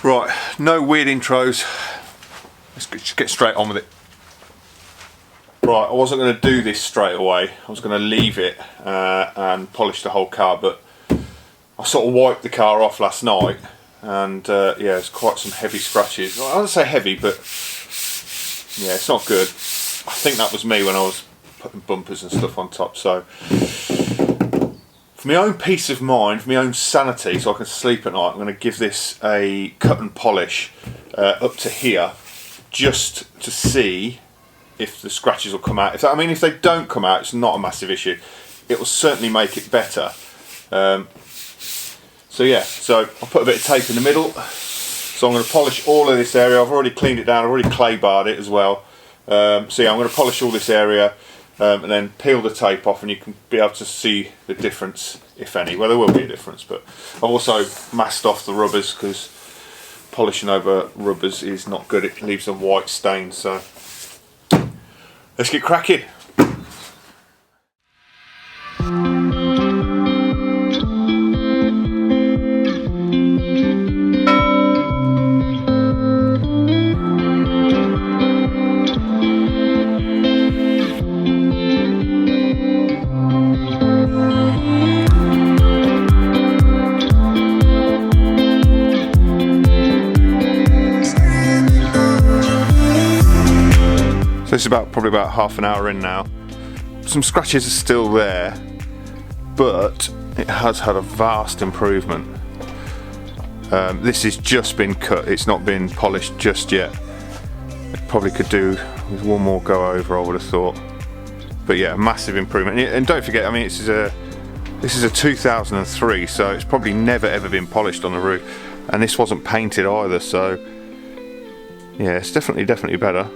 Right, no weird intros. Let's just get straight on with it. Right, I wasn't going to do this straight away. I was going to leave it and polish the whole car, but I sort of wiped the car off last night, and yeah, there's quite some heavy scratches. I wouldn't say heavy, but yeah, it's not good. I think that was me when I was putting bumpers and stuff on top. So for my own peace of mind, for my own sanity, so I can sleep at night, I'm going to give this a cut and polish up to here, just to see if the scratches will come out. If they don't come out, it's not a massive issue. It will certainly make it better. So yeah, so I'll put a bit of tape in the middle. So I'm going to polish all of this area. I've already cleaned it down, I've already clay barred it as well. So yeah, I'm going to polish all this area and then peel the tape off, and you can be able to see the difference, if any. Well, there will be a difference, but I've also masked off the rubbers, because polishing over rubbers is not good. It leaves a white stain. So let's get cracking. This is probably about half an hour in now. Some scratches are still there, but it has had a vast improvement. This has just been cut, it's not been polished just yet. It probably could do with one more go over, I would have thought. But yeah, massive improvement. And don't forget, I mean, this is a 2003, so it's probably never ever been polished on the roof, and this wasn't painted either, so yeah, it's definitely better.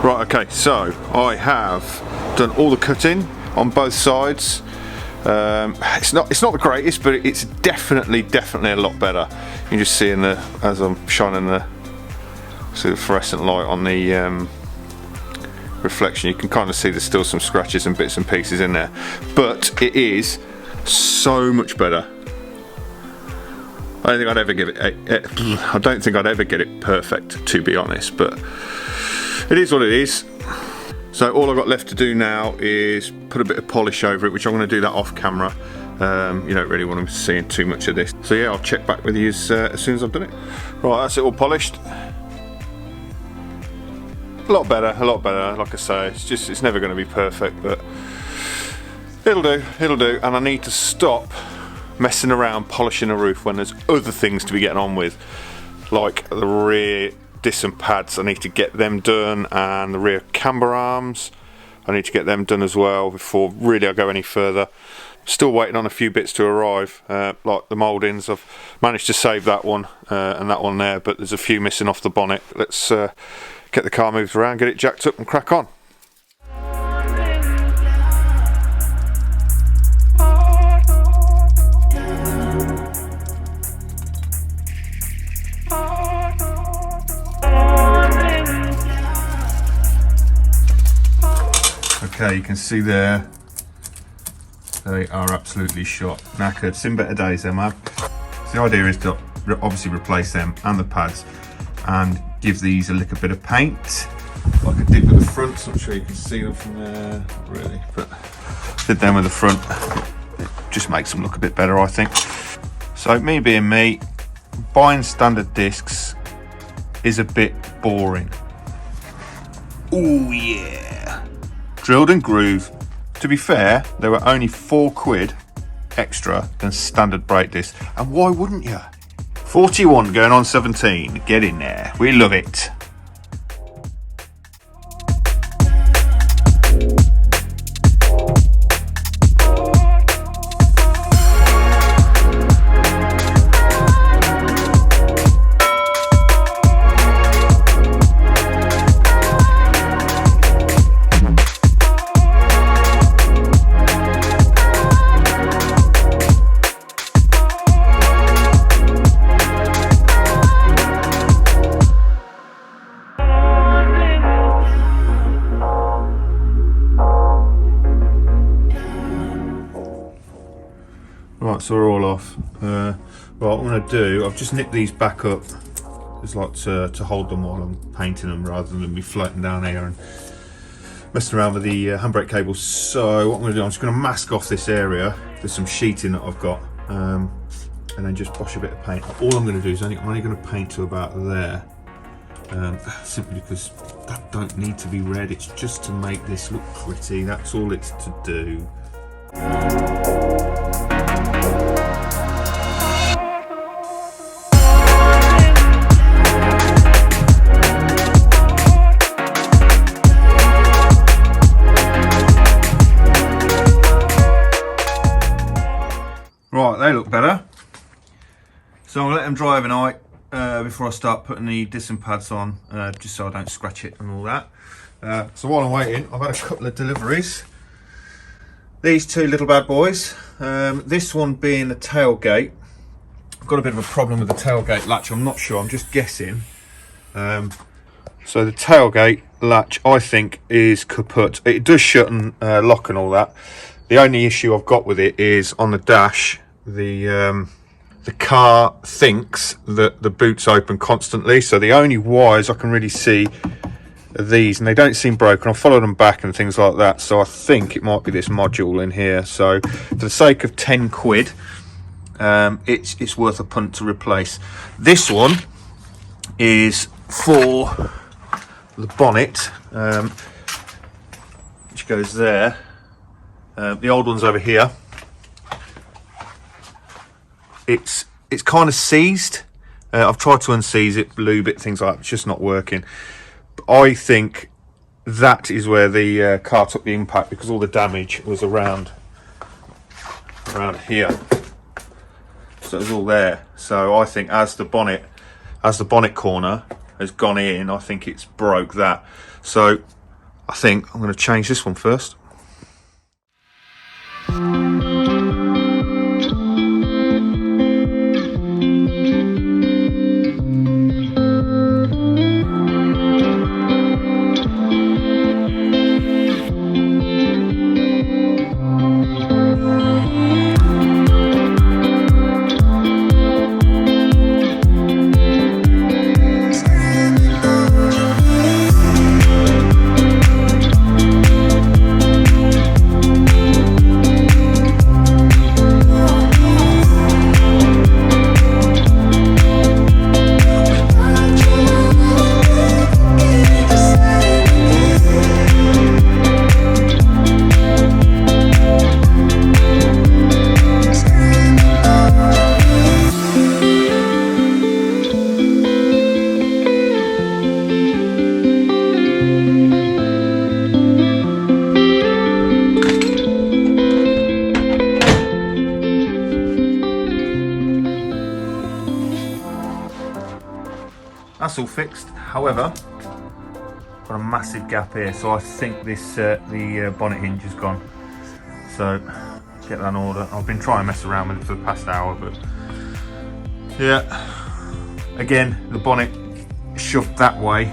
Right, okay, so I have done all the cutting on both sides. It's not the greatest, but it's definitely a lot better. You can just see as I'm shining the fluorescent light on the reflection, you can kind of see there's still some scratches and bits and pieces in there, but it is so much better. I don't think I'd ever get it perfect, to be honest, but it is what it is. So all I've got left to do now is put a bit of polish over it, which I'm going to do that off camera. You don't really want to be seeing too much of this. So yeah, I'll check back with you as soon as I've done it. Right, that's it all polished. A lot better. Like I say, it's never going to be perfect, but it'll do. And I need to stop messing around polishing a roof when there's other things to be getting on with, like the rear disc and pads. I need to get them done, and the rear camber arms, I need to get them done as well before really I go any further. Still waiting on a few bits to arrive, like the mouldings. I've managed to save that one and that one there, but there's a few missing off the bonnet. Let's get the car moved around, get it jacked up and crack on. Okay, you can see there, they are absolutely shot, knackered. Seen better days there, man. So the idea is to obviously replace them and the pads and give these a little bit of paint, like I did with the fronts. I'm sure you can see them from there, not really, but did them with the front. It just makes them look a bit better, I think. So me being me, buying standard discs is a bit boring. Oh yeah. Drilled and groove. To be fair, there were only £4 extra than standard brake disc. And why wouldn't you? 41 going on 17. Get in there. We love it. Right, so we're all off. Right, what I'm going to do, I've just nipped these back up. It's like to hold them while I'm painting them rather than me floating down here and messing around with the handbrake cables. So what I'm going to do, I'm just going to mask off this area. There's some sheeting that I've got, and then just wash a bit of paint. All I'm going to do is I'm only going to paint to about there, simply because that don't need to be red. It's just to make this look pretty. That's all it's to do. Right, they look better. So I'm gonna let them dry overnight before I start putting the disc pads on, just so I don't scratch it and all that. So while I'm waiting, I've had a couple of deliveries. These two little bad boys. This one being the tailgate. I've got a bit of a problem with the tailgate latch. I'm not sure. I'm just guessing. So the tailgate latch, I think, is kaput. It does shut and lock and all that. The only issue I've got with it is on the dash. The car thinks that the boot's open constantly, so the only wires I can really see are these, and they don't seem broken. I've followed them back and things like that, so I think it might be this module in here. So for the sake of £10, it's worth a punt to replace. This one is for the bonnet, which goes there. The old one's over here. It's kind of seized. I've tried to unseize it, lube it, things like that. It's just not working. But I think that is where the car took the impact, because all the damage was around here. So it was all there. So I think as the bonnet corner has gone in, I think it's broke that. So I think I'm going to change this one first. That's all fixed. However, got a massive gap here, so I think this the bonnet hinge is gone. So get that in order. I've been trying to mess around with it for the past hour, but yeah. Again, the bonnet shoved that way,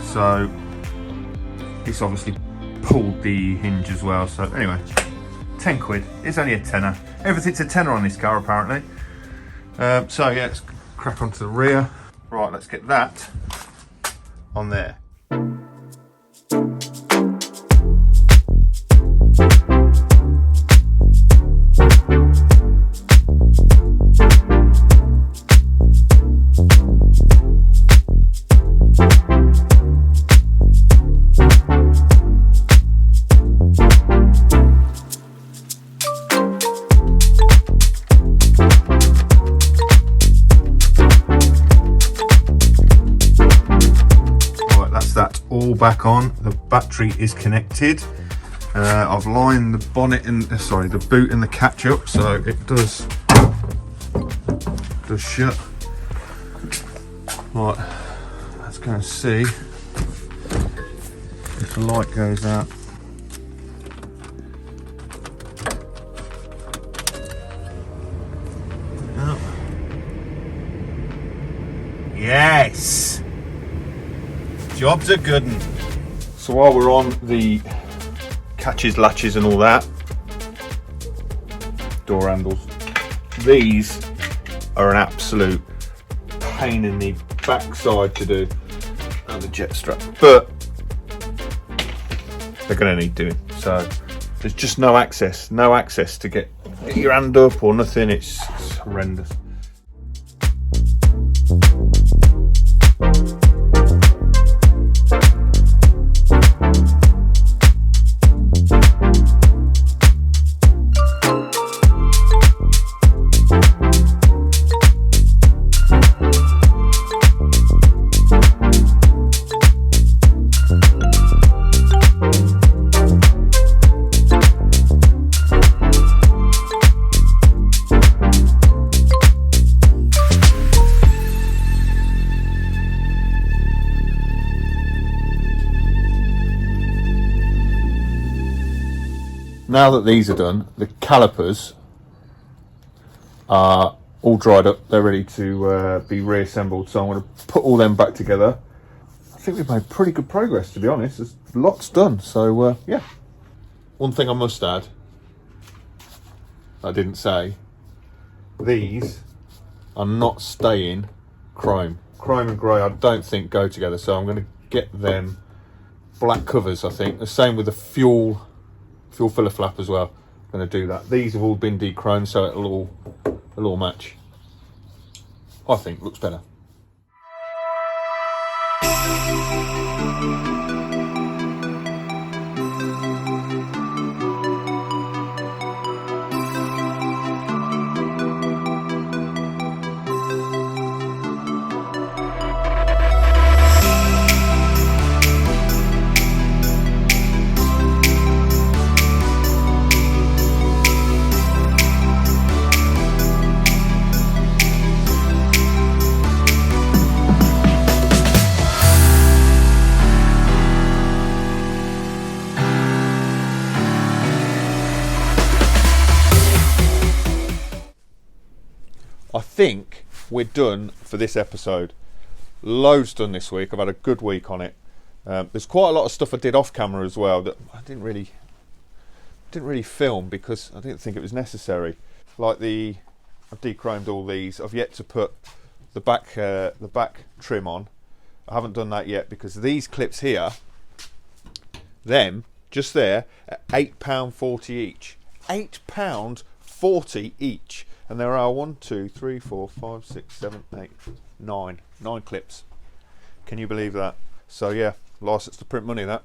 so it's obviously pulled the hinge as well. So anyway, £10. It's only a tenner. Everything's a tenner on this car apparently. So yeah, let's crack onto the rear. Right, let's get that on there. all back on. The battery is connected. I've lined the bonnet and the boot and the catch up, so it does shut. Right, let's go and see if the light goes out. Oh. Yes! Job's a good one. So while we're on the catches, latches and all that, door handles, these are an absolute pain in the backside to do, and the jet strap, but they're going to need doing. So there's just no access to get your hand up or nothing. It's horrendous. Now that these are done, the calipers are all dried up. They're ready to be reassembled. So I'm going to put all them back together. I think we've made pretty good progress, to be honest. There's lots done. So yeah. One thing I must add, I didn't say, these are not staying chrome. Chrome and grey I don't think go together. So I'm going to get them black covers, I think. The same with the fuel filler flap as well. I'm going to do that. These have all been de-chromed, so it'll all match. I think looks better. I think we're done for this episode. Loads done this week. I've had a good week on it. There's quite a lot of stuff I did off camera as well that I didn't really film because I didn't think it was necessary. Like I've de-chromed all these. I've yet to put the back trim on. I haven't done that yet because these clips here, them just there, are £8.40 each. £8.40 each. And there are 1, 2, 3, 4, 5, 6, 7, 8, 9 clips. Can you believe that? So yeah, license to print money that.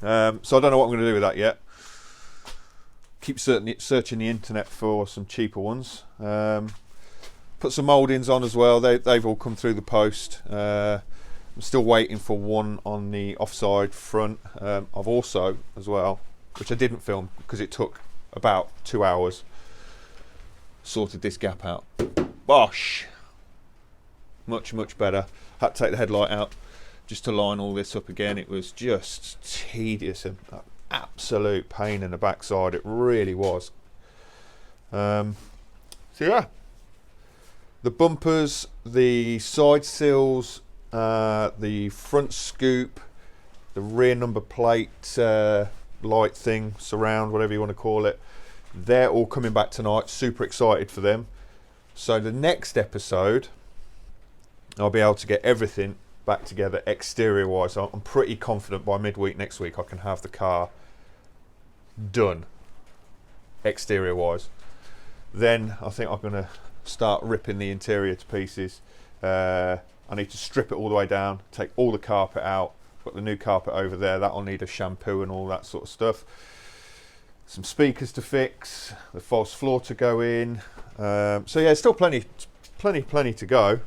So I don't know what I'm going to do with that yet. Keep searching the internet for some cheaper ones. Put some mouldings on as well. They've all come through the post. I'm still waiting for one on the offside front. I've also as well, which I didn't film because it took about 2 hours, sorted this gap out. Bosh! Much better. Had to take the headlight out just to line all this up again. It was just tedious and an absolute pain in the backside. It really was. So yeah, the bumpers, the side sills, the front scoop, the rear number plate light thing, surround, whatever you want to call it, they're all coming back tonight. Super excited for them. So the next episode I'll be able to get everything back together exterior wise. I'm pretty confident by midweek next week I can have the car done exterior wise. Then I think I'm going to start ripping the interior to pieces. I need to strip it all the way down, take all the carpet out, put the new carpet over there. That'll need a shampoo and all that sort of stuff. Some speakers to fix, the false floor to go in. So yeah, still plenty to go.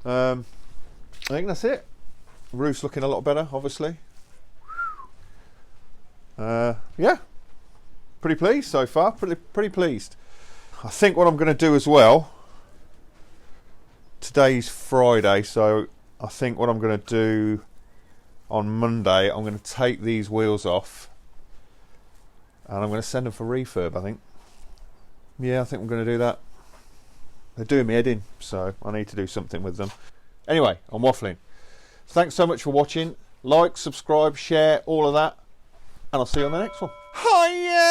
I think that's it. roof's looking a lot better, obviously. Yeah, pretty pleased so far, pretty pleased. I think what I'm going to do as well, today's Friday, so I think what I'm going to do on Monday, I'm going to take these wheels off and I'm going to send them for refurb, I think. Yeah, I think I'm going to do that. They're doing me head in, so I need to do something with them. Anyway, I'm waffling. Thanks so much for watching. Like, subscribe, share, all of that. And I'll see you on the next one. Hiya!